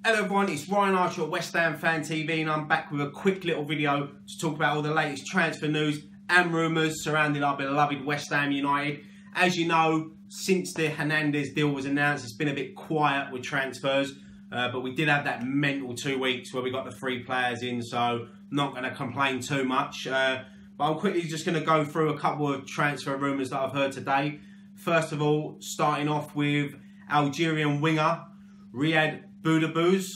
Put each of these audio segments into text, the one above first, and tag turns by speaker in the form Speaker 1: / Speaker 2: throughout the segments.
Speaker 1: Hello everyone, it's Ryan Archer at West Ham Fan TV and I'm back with a quick little video to talk about all the latest transfer news and rumours surrounding our beloved West Ham United. As you know, since the Hernandez deal was announced, it's been a bit quiet with transfers, but we did have that mental 2 weeks where we got the 3 players in, so not going to complain too much. But I'm quickly just going to go through a couple of transfer rumours that I've heard today. First of all, starting off with Algerian winger Ryad Boudebouz,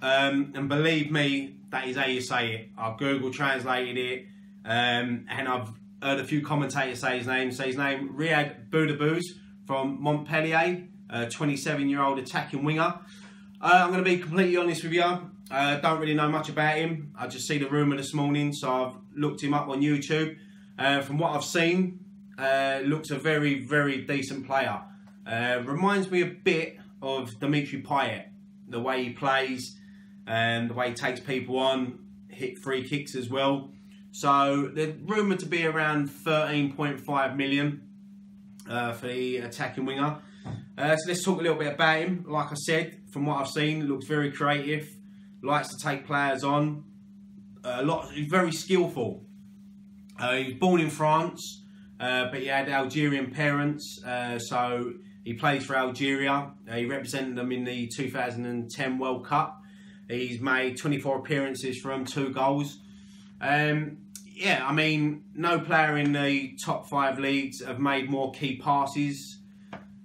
Speaker 1: and believe me, that is how you say it. I've Google translated it, and I've heard a few commentators say his name. Ryad Boudebouz from Montpellier, 27-year-old attacking winger. I'm going to be completely honest with you. Don't really know much about him. I just see the rumour this morning, so I've looked him up on YouTube. From what I've seen, looks a very, very decent player. Reminds me a bit of Dimitri Payet. The way he plays and the way he takes people on, hit free kicks as well. So they're rumoured to be around 13.5 million for the attacking winger. So let's talk a little bit about him. Like I said, from what I've seen, looks very creative, likes to take players on. He's very skillful. He was born in France, but he had Algerian parents, so he plays for Algeria. He represented them in the 2010 World Cup. He's made 24 appearances for them, 2 goals. Yeah, I mean, no player in the top 5 leagues have made more key passes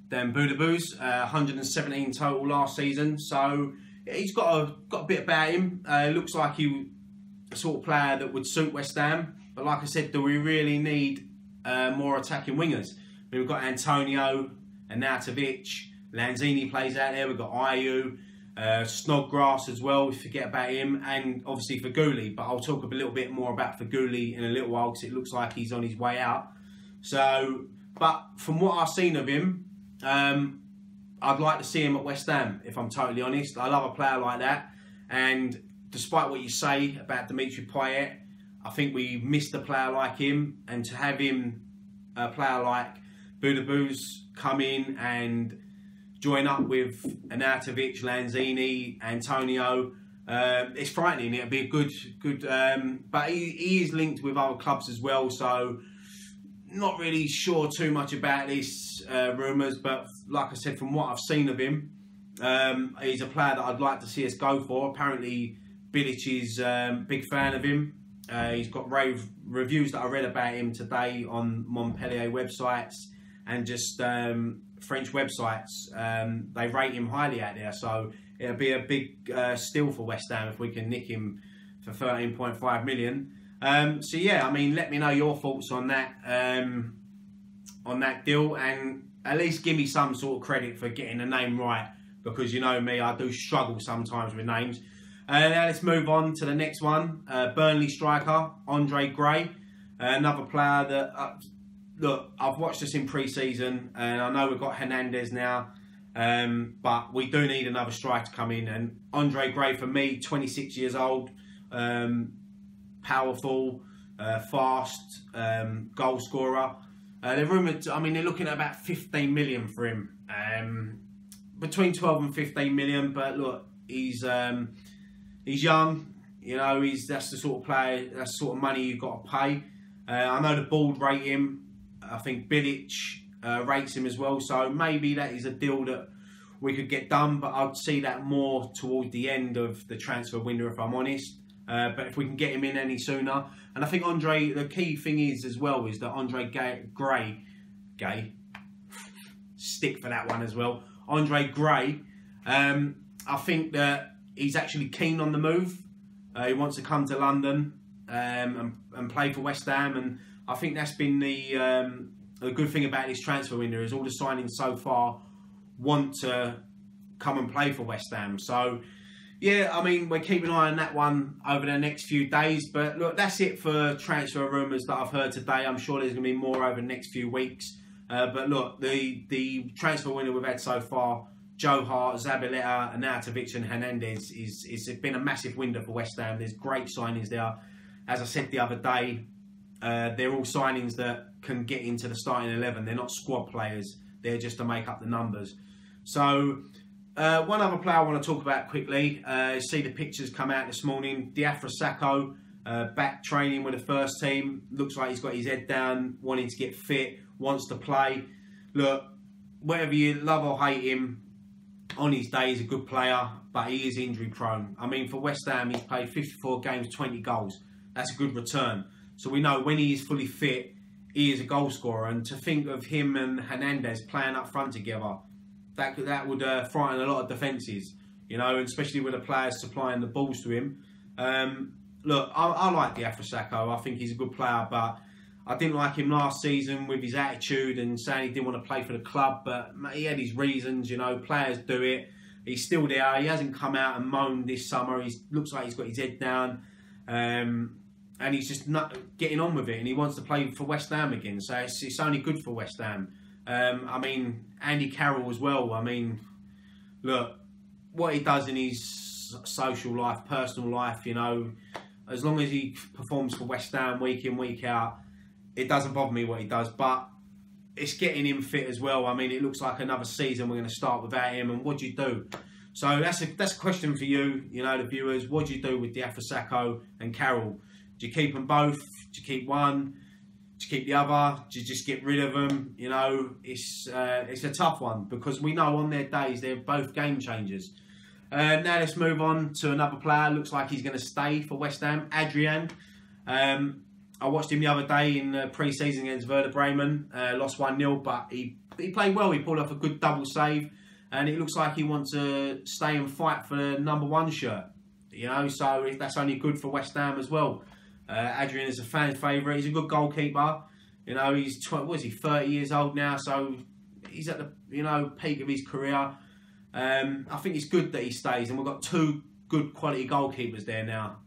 Speaker 1: than Boudebouz. 117 total last season. So he's got a bit about him. Looks like he a sort of player that would suit West Ham. But like I said, do we really need more attacking wingers? I mean, we've got Antonio, Arnautovic, Lanzini plays out there. We've got Ayew, Snodgrass as well. We forget about him, and obviously Feghouli. But I'll talk a little bit more about Feghouli in a little while because it looks like he's on his way out. So, but from what I've seen of him, I'd like to see him at West Ham. If I'm totally honest, I love a player like that. And despite what you say about Dimitri Payet, I think we missed a player like him, and to have him, a player like Boudebouz, come in and join up with Arnautovic, Lanzini, Antonio, it's frightening. It'll be a good. But he is linked with other clubs as well, so not really sure too much about this rumours. But like I said, from what I've seen of him, he's a player that I'd like to see us go for. Apparently, Bilic is a big fan of him. He's got rave reviews that I read about him today on Montpellier websites and just French websites. They rate him highly out there, so it'll be a big steal for West Ham if we can nick him for 13.5 million. So yeah, I mean, let me know your thoughts on that deal, and at least give me some sort of credit for getting the name right, because you know me, I do struggle sometimes with names. Now let's move on to the next one. Burnley striker Andre Gray, another player that look, I've watched this in pre-season, and I know we've got Hernandez now, but we do need another striker to come in. And Andre Gray, for me, 26 years old, powerful, fast, goal scorer. They're rumoured, I mean, they're looking at about 15 million for him, between 12 and 15 million. But look, he's young, you know. That's the sort of player, that's the sort of money you've got to pay. I know the board rate him. I think Bilic rates him as well, so maybe that is a deal that we could get done, but I'd see that more towards the end of the transfer window, if I'm honest. But if we can get him in any sooner, and I think Andre, the key thing is as well, is that Andre Gray, stick for that one as well. Andre Gray, I think that he's actually keen on the move. He wants to come to London and play for West Ham, and I think that's been the good thing about this transfer window, is all the signings so far want to come and play for West Ham. So yeah, I mean, we're keeping an eye on that one over the next few days. But look, that's it for transfer rumours that I've heard today. I'm sure there's going to be more over the next few weeks. But look, the transfer window we've had so far, Joe Hart, Zabaleta, Arnautovic and Hernandez, it's been a massive window for West Ham. There's great signings there. As I said the other day, they're all signings that can get into the starting 11. They're not squad players. They're just to make up the numbers. So One other player I want to talk about quickly. See the pictures come out this morning. Diafra Sakho, back training with the first team. Looks like he's got his head down, wanting to get fit, wants to play. Look, whether you love or hate him, on his day he's a good player, but he is injury prone. I mean, for West Ham, he's played 54 games, 20 goals. That's a good return. So we know when he is fully fit, he is a goal scorer. And to think of him and Hernandez playing up front together, that would frighten a lot of defences, you know, especially with the players supplying the balls to him. Look, I like Diafra Sakho. I think he's a good player, but I didn't like him last season with his attitude and saying he didn't want to play for the club, but he had his reasons, you know, players do it. He's still there. He hasn't come out and moaned this summer. He looks like he's got his head down, and he's just not getting on with it, and he wants to play for West Ham again, so it's only good for West Ham. I mean, Andy Carroll as well. I mean, look, what he does in his social life, personal life, you know, as long as he performs for West Ham week in, week out, it doesn't bother me what he does, but it's getting him fit as well. I mean, it looks like another season we're going to start without him, and what do you do? So that's a question for you, you know, the viewers. What do you do with Diafra Sakho and Carroll? Do you keep them both? Do you keep one? Do you keep the other? Do you just get rid of them? You know, it's a tough one, because we know on their days they're both game changers. Now let's move on to another player. Looks like he's going to stay for West Ham, Adrian. I watched him the other day in pre-season against Werder Bremen. Lost 1-0, but he played well. He pulled off a good double save, and it looks like he wants to stay and fight for the #1 shirt. You know, so that's only good for West Ham as well. Adrian is a fan favourite. He's a good goalkeeper. You know, he's 30 years old now, so he's at the peak of his career. I think it's good that he stays, and we've got two good quality goalkeepers there now,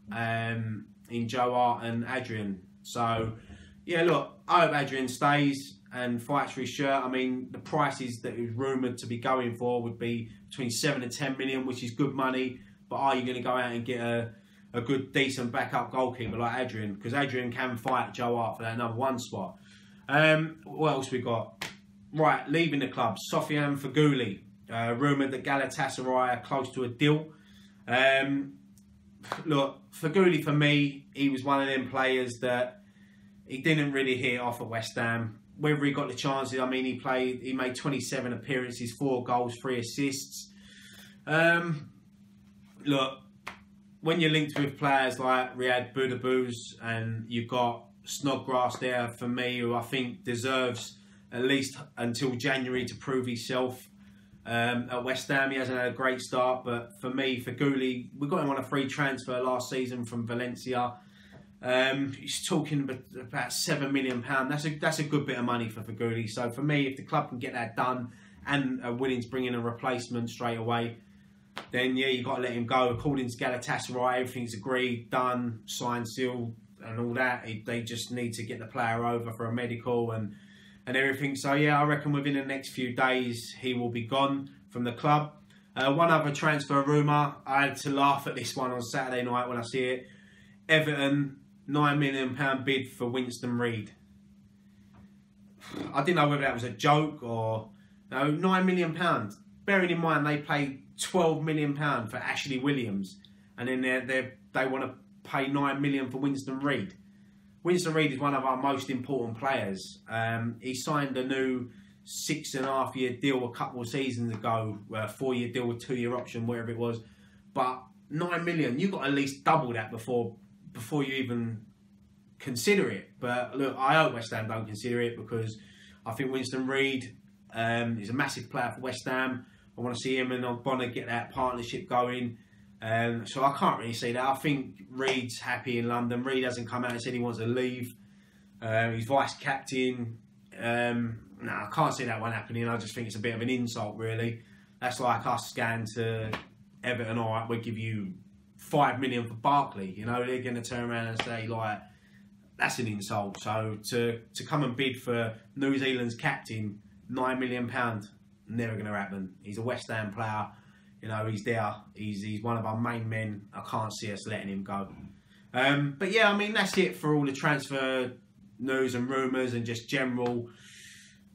Speaker 1: in Joe Hart and Adrian. So yeah, look, I hope Adrian stays and fights for his shirt. I mean, the prices that he was rumoured to be going for would be between 7 and 10 million, which is good money. But are you going to go out and get a good, decent backup goalkeeper like Adrian? Because Adrian can fight Joe Hart for that #1 spot. What else we got? Right, leaving the club, Sofiane Feghouli. Rumoured that Galatasaray are close to a deal. Look, Feghouli, for me, he was one of them players that he didn't really hit off at West Ham. Whether he got the chances, I mean, he made 27 appearances, 4 goals, 3 assists. Look, when you're linked with players like Ryad Boudebouz, and you've got Snodgrass there, for me, who I think deserves at least until January to prove himself. At West Ham, he hasn't had a great start, but for me, Feghouli, we got him on a free transfer last season from Valencia. He's talking about £7 million. That's a good bit of money for Feghouli. So for me, if the club can get that done and are willing to bring in a replacement straight away, then yeah, you've got to let him go. According to Galatasaray, everything's agreed, done, signed, sealed, and all that. They just need to get the player over for a medical and everything. So yeah, I reckon within the next few days he will be gone from the club. One other transfer rumour, I had to laugh at this one on Saturday night when I see it. Everton, £9 million bid for Winston Reid. I didn't know whether that was a joke or no. £9 million. Bearing in mind they paid £12 million for Ashley Williams, and then they want to pay £9 million for Winston Reid. Winston Reid is one of our most important players. He signed a new 6.5-year deal a couple of seasons ago, a 4-year deal with 2-year option, whatever it was. But £9 million, you've got to at least double that before you even consider it. But look, I hope West Ham don't consider it, because I think Winston Reid is a massive player for West Ham. I want to see him and Bonner get that partnership going. So I can't really see that. I think Reid's happy in London. Reid hasn't come out and said he wants to leave. He's vice captain. No, I can't see that one happening. I just think it's a bit of an insult, really. That's like us going to Everton, all right, we'll give you $5 million for Barkley. You know, they're going to turn around and say, like, that's an insult. So to come and bid for New Zealand's captain, £9 million, never going to happen. He's a West Ham player. You know, he's there. He's one of our main men. I can't see us letting him go. But yeah, I mean, that's it for all the transfer news and rumours and just general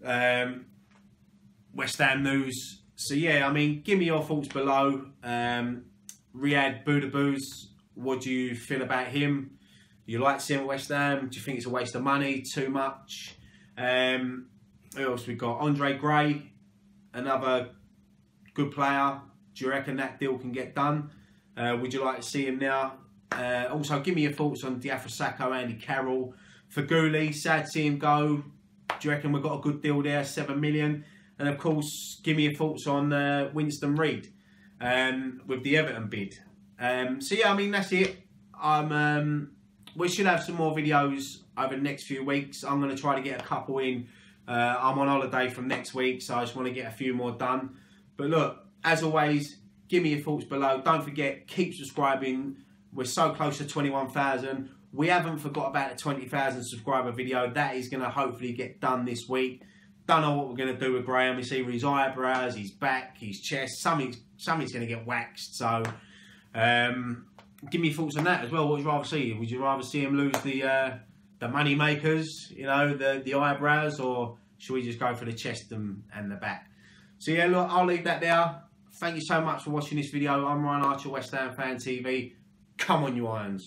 Speaker 1: West Ham news. So yeah, I mean, give me your thoughts below. Ryad Boudebouz, what do you feel about him? Do you like seeing West Ham? Do you think it's a waste of money? Too much? Who else we got? Andre Gray, another good player. Do you reckon that deal can get done? Would you like to see him now? Also, give me your thoughts on Sacco, Andy Carroll. Feghouli, sad to see him go. Do you reckon we've got a good deal there, 7 million? And of course, give me your thoughts on Winston Reid with the Everton bid. So yeah, I mean, that's it. We should have some more videos over the next few weeks. I'm going to try to get a couple in. I'm on holiday from next week, so I just want to get a few more done. But look, as always, give me your thoughts below. Don't forget, keep subscribing. We're so close to 21,000. We haven't forgot about the 20,000 subscriber video. That is going to hopefully get done this week. Don't know what we're going to do with Graham. It's either his eyebrows, his back, his chest. Something's going to get waxed. So, give me your thoughts on that as well. What would you rather see? Would you rather see him lose the money makers, you know, the eyebrows, or should we just go for the chest and the back? So yeah, look, I'll leave that there. Thank you so much for watching this video. I'm Ryan Archer, West Ham Fan TV. Come on, you Irons.